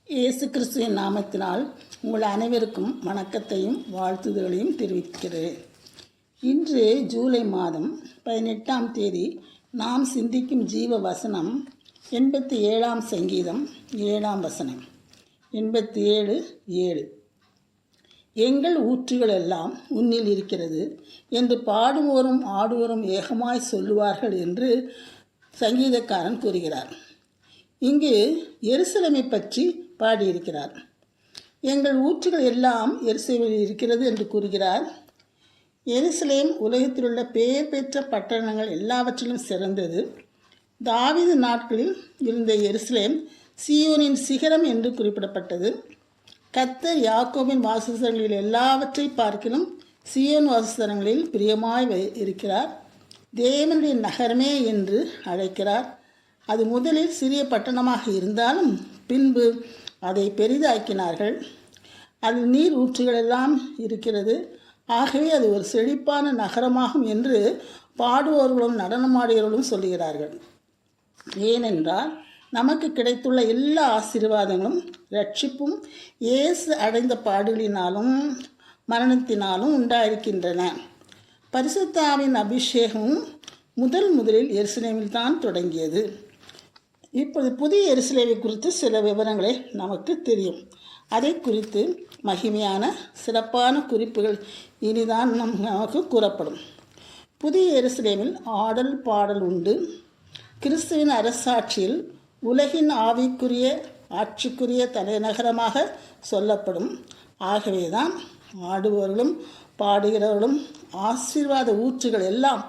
இயேசு கிறிஸ்துவின் நாமத்தினால் உங்கள் அனைவருக்கும் வணக்கத்தையும் வாழ்த்துதலையும் தெரிவிக்கிறேன். இன்று ஜூலை மாதம் 18ஆம் தேதி நாம் சிந்திக்கும் ஜீவ வசனம் 87ஆம் சங்கீதம் 7ஆம் வசனம். 87:7. எங்கள் ஊற்றுகள் எல்லாம் உன்னில் இருக்கிறது என்று பாடுவோரும் ஆடுவோரும் ஏகமாய் சொல்லுவார்கள் என்று சங்கீதக்காரன் கூறுகிறார். இங்கு எருசலேமை பற்றி பாடியிருக்கிறார். எங்கள் ஊற்றுகள் எல்லாம் எருசலேமில் இருக்கிறது என்று கூறுகிறார். எருசலேம் உலகத்தில் உள்ள பெயர் பெற்ற பட்டணங்கள் எல்லாவற்றிலும் சிறந்தது. தாவீது நாட்களில் இருந்த எருசலேம் சீயோனின் சிகரம் என்று குறிப்பிடப்பட்டது. கர்த்தர் யாக்கோபின் வாசஸ்தலங்களில் எல்லாவற்றை பார்க்கிலும் சீயோன் வாசஸ்தலங்களில் பிரியமாய் இருக்கிறார். தேவனுடைய நகரமே என்று அழைக்கிறார். அது முதலில் சிறிய பட்டணமாக இருந்தாலும் பின்பு அதை பெரிதாக்கினார்கள். அதில் நீர் ஊற்றுகளெல்லாம் இருக்கிறது. ஆகவே அது ஒரு செழிப்பான நகரமாகும் என்று பாடுவோர்களும் நடனமாடியவர்களும் சொல்லுகிறார்கள். ஏனென்றால் நமக்கு கிடைத்துள்ள எல்லா ஆசீர்வாதங்களும் இரட்சிப்பும் இயேசு அடைந்த பாடுகளினாலும் மரணத்தினாலும் உண்டாயிருக்கின்றன. பரிசுத்த ஆவியின் அபிஷேகமும் முதலில் எருசலேமில் தான் தொடங்கியது. இப்போது புதிய எருசலேமை குறித்து சில விவரங்களை நமக்கு தெரியும். அதை குறித்து மகிமையான சிறப்பான குறிப்புகள் இனிதான் நமக்கு கூறப்படும். புதிய எருசலேமில் ஆடல் பாடல் உண்டு. கிறிஸ்துவின் அரசாட்சியில் உலகின் ஆவிக்குரிய ஆட்சிக்குரிய தலைநகரமாக சொல்லப்படும். ஆகவேதான் ஆடுபவர்களும் பாடுகிறவர்களும் ஆசீர்வாத ஊற்றுகள் எல்லாம்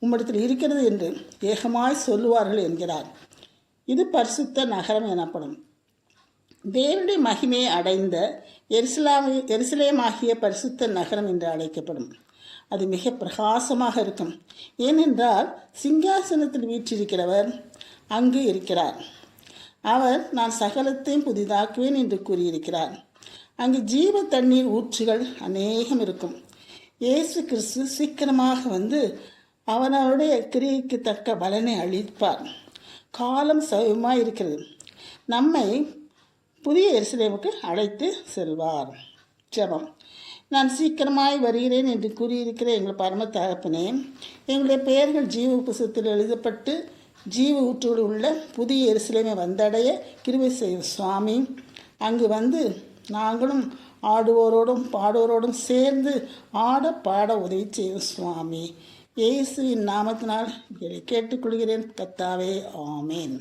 உம்மிடத்தில் இருக்கிறது என்று ஏகமாய் சொல்லுவார்கள் என்கிறார். இது பரிசுத்த நகரம் எனப்படும். தேவனுடைய மகிமையை அடைந்த எருசலேமாகிய பரிசுத்த நகரம் என்று அழைக்கப்படும். அது மிக பிரகாசமாக இருக்கும். ஏனென்றால் சிங்காசனத்தில் வீற்றிருக்கிறவர் அங்கு இருக்கிறார். அவர் நான் சகலத்தையும் புதிதாக்குவேன் என்று கூறியிருக்கிறார். அங்கு ஜீவ தண்ணீர் ஊற்றுகள் அநேகம் இருக்கும். இயேசு கிறிஸ்து சீக்கிரமாக வந்து அவனுடைய கிரியைக்கு தக்க பலனை அளிப்பார். காலம் சமயமாக இருக்கிறது. நம்மை புதிய எருசலேமுக்கு அழைத்து செல்வார். ஜெபம். நான் சீக்கிரமாய் வருகிறேன் என்று கூறியிருக்கிற எங்கள் பரம தகப்பனே, எங்களுடைய பெயர்கள் ஜீவ புஸ்தகத்தில் எழுதப்பட்டு ஜீவ ஊற்றுகள் உள்ள புதிய எருசலேமை வந்தடைய கிருபை செய்யும் சுவாமி. அங்கு வந்து நாங்களும் ஆடுவோரோடும் பாடுவோரோடும் சேர்ந்து ஆட பாட உதவி செய்யும் சுவாமி. இயேசுவின் நாமத்தினால் கேட்டுக்கொள்கிறேன் கர்த்தாவே. ஆமேன்.